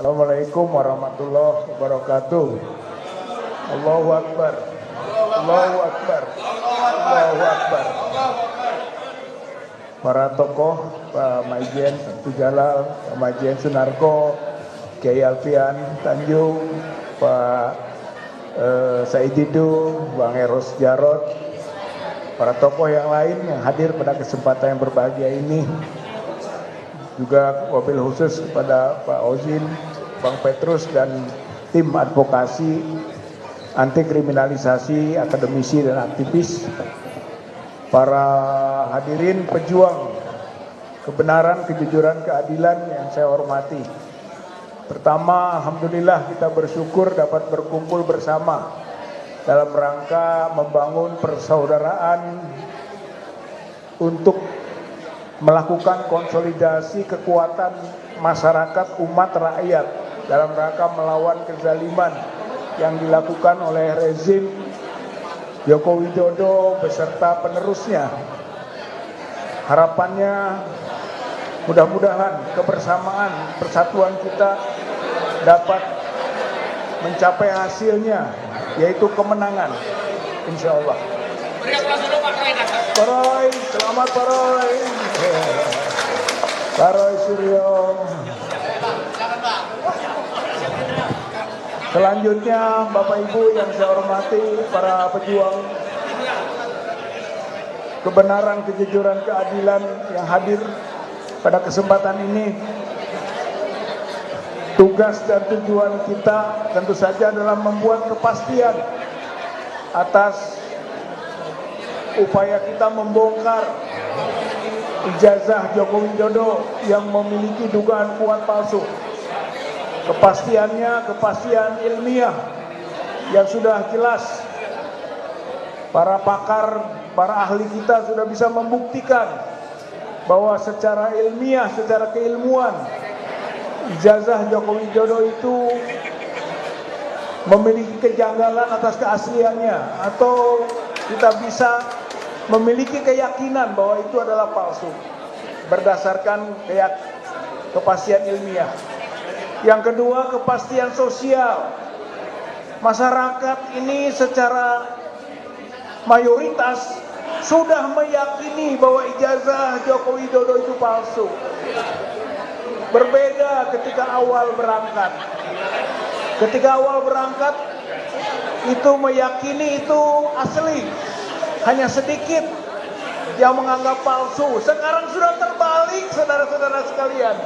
Assalamualaikum warahmatullahi wabarakatuh. Allahu Akbar. Allahu Akbar. Allahu Akbar. Para tokoh, Pak Maijen Abdul Jalal, Pak Maijen Sunarko, Kiai Alfian Tanjung, Pak Said Didu, Bang Eros Jarot, para tokoh yang lain yang hadir pada kesempatan yang berbahagia ini. Juga wabil khusus kepada Pak Ozin, Bang Petrus dan tim advokasi anti kriminalisasi, akademisi dan aktivis, para hadirin pejuang kebenaran, kejujuran, keadilan yang saya hormati. Pertama, alhamdulillah kita bersyukur dapat berkumpul bersama dalam rangka membangun persaudaraan untuk melakukan konsolidasi kekuatan masyarakat umat rakyat dalam rangka melawan kezaliman yang dilakukan oleh rezim Joko Widodo beserta penerusnya. Harapannya mudah-mudahan kebersamaan, persatuan kita dapat mencapai hasilnya, yaitu kemenangan, insya Allah. Pak Roy, selamat Pak Roy. Pak Roy Suryo. Selanjutnya Bapak Ibu yang saya hormati, para pejuang kebenaran, kejujuran, keadilan yang hadir pada kesempatan ini. Tugas dan tujuan kita tentu saja adalah membuat kepastian atas upaya kita membongkar ijazah Joko Widodo yang memiliki dugaan kuat palsu. Kepastiannya kepastian ilmiah yang sudah jelas. Para pakar, para ahli kita sudah bisa membuktikan bahwa secara ilmiah, secara keilmuan, ijazah Joko Widodo itu memiliki kejanggalan atas keasliannya, atau kita bisa memiliki keyakinan bahwa itu adalah palsu berdasarkan kepastian ilmiah. Yang kedua, kepastian sosial. Masyarakat ini secara mayoritas sudah meyakini bahwa ijazah Joko Widodo itu palsu. Berbeda ketika awal berangkat. Ketika awal berangkat itu meyakini itu asli. Hanya sedikit yang menganggap palsu. Sekarang sudah terbalik, saudara-saudara sekalian.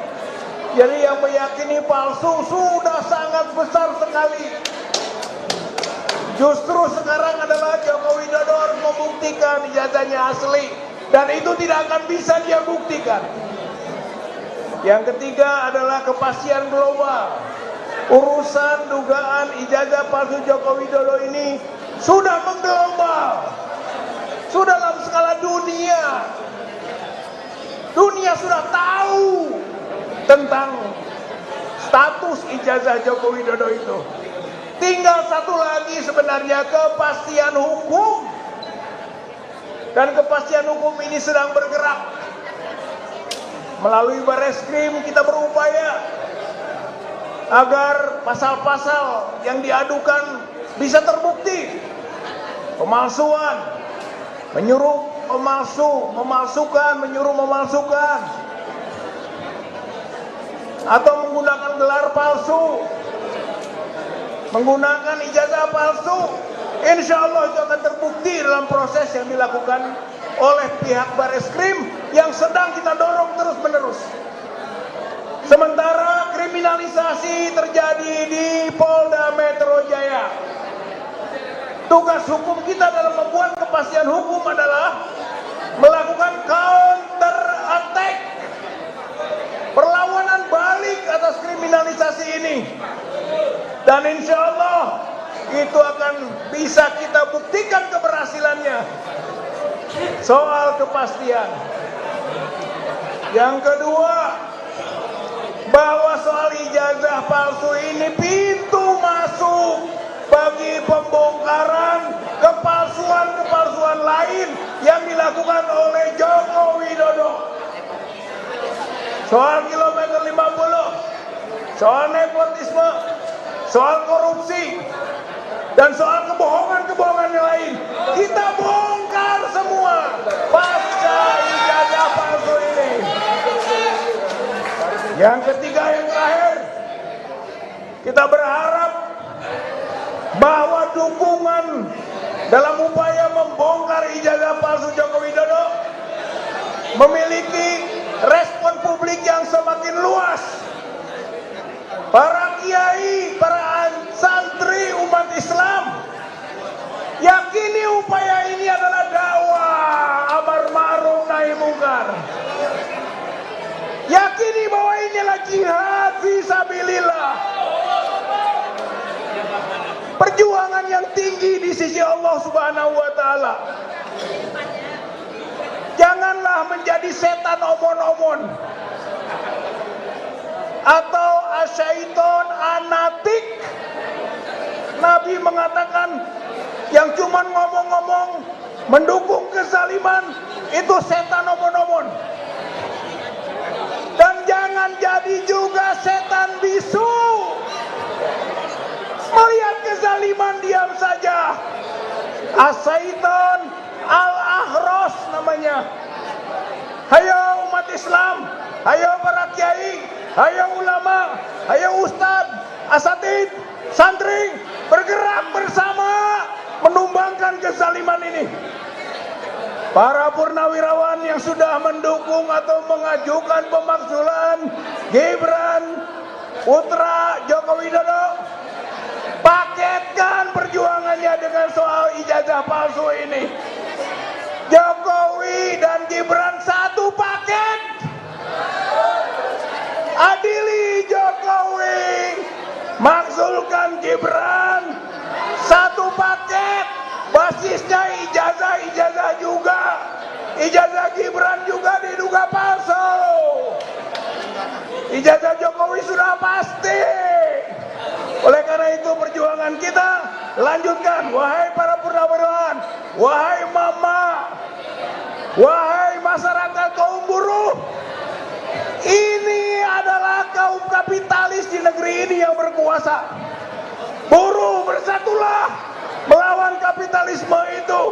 Jadi yang meyakini palsu sudah sangat besar sekali. Justru sekarang adalah Joko Widodo harus membuktikan ijazahnya asli. Dan itu tidak akan bisa dia buktikan. Yang ketiga adalah kepastian global. Urusan dugaan ijazah palsu Joko Widodo ini sudah mengglobal. Sudah dalam skala dunia. Dunia sudah tahu tentang status ijazah Joko Widodo itu. Tinggal satu lagi sebenarnya, kepastian hukum. Dan kepastian hukum ini sedang bergerak. Melalui Bareskrim kita berupaya agar pasal-pasal yang diadukan bisa terbukti. Pemalsuan, menyuruh pemalsu, memalsukan, menyuruh memalsukan, atau menggunakan gelar palsu, menggunakan ijazah palsu. Insya Allah itu akan terbukti dalam proses yang dilakukan oleh pihak Bareskrim yang sedang kita dorong terus menerus. Sementara kriminalisasi terjadi di Polda Metro Jaya. Tugas hukum kita dalam membuat kepastian hukum adalah melakukan counter attack, perlawanan balik atas kriminalisasi ini. Dan insya Allah itu akan bisa kita buktikan keberhasilannya. Soal kepastian. Yang kedua, bahwa soal ijazah palsu ini pintu masuk bagi pembongkaran kepalsuan-kepalsuan lain yang dilakukan oleh Joko Widodo. Soal kilometer 50, soal nepotisme, soal korupsi, dan soal kebohongan-kebohongan yang lain. Kita bongkar semua pasca ijazah palsu ini. Yang ketiga, yang terakhir, kita berharap bahwa dukungan dalam upaya membongkar ijazah palsu Joko Widodo memiliki respon publik yang semakin luas. Para kiai, para santri umat Islam yakini upaya ini adalah dakwah amar ma'ruf nahi munkar. Yakini bahwa inilah jihad fisabilillah. Perjuangan yang tinggi di sisi Allah Subhanahu wa taala. Janganlah menjadi setan omon-omon atau asyaiton anatik. Nabi mengatakan yang cuma ngomong-ngomong mendukung kezaliman itu setan omon-omon. Dan jangan jadi juga setan bisu. Melihat kezaliman diam saja. Asyaiton al-ahros namanya. Hayo umat Islam, hayo para kiai, hayo ulama, hayo ustadz, asatid, santri, bergerak bersama menumbangkan kezaliman ini. Para purnawirawan yang sudah mendukung atau mengajukan pemakzulan Gibran putra Joko Widodo, paketkan perjuangannya dengan soal ijazah palsu ini. Jokowi dan Gibran satu paket. Adili Jokowi, makzulkan Gibran, satu paket. Basisnya ijazah juga. Ijazah Gibran juga diduga palsu. Ijazah Jokowi sudah pasti. Oleh karena itu perjuangan kita lanjutkan. Wahai para purnawirawan, wahai mama, wahai masyarakat kaum buruh, ini adalah kaum kapitalis di negeri ini yang berkuasa. Buruh, bersatulah melawan kapitalisme itu.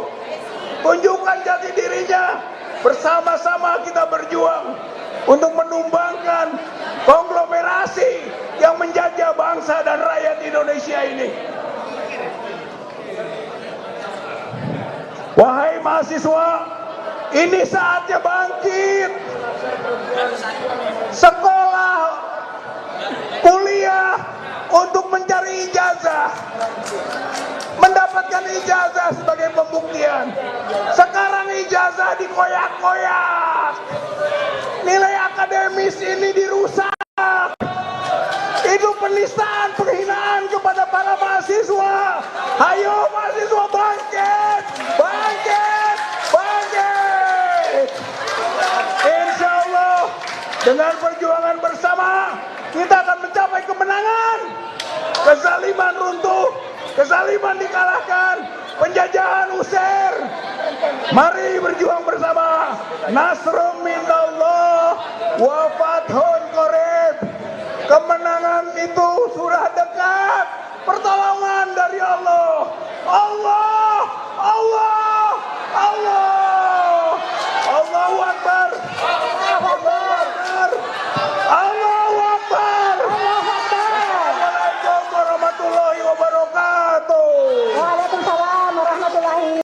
Tunjukkan jati dirinya. Bersama-sama kita berjuang untuk menumbangkan konglomerasi yang menjajah bangsa dan rakyat Indonesia ini. Wahai mahasiswa, ini saatnya bangkit. Sekolah, kuliah untuk mencari ijazah, mendapatkan ijazah sebagai pembuktian. Sekarang ijazah dikoyak-koyak, nilai akademis ini dirusak. Itu penistaan, penghinaan kepada para mahasiswa. Hayo mahasiswa bangkit, bangkit, bangkit. Insya Allah dengan perjuangan bersama kita akan mencapai kemenangan. Kezaliman runtuh, kezaliman dikalahkan, penjajahan usir. Mari berjuang bersama. Nasrum minallah wa fathun qarib. Kemenangan itu sudah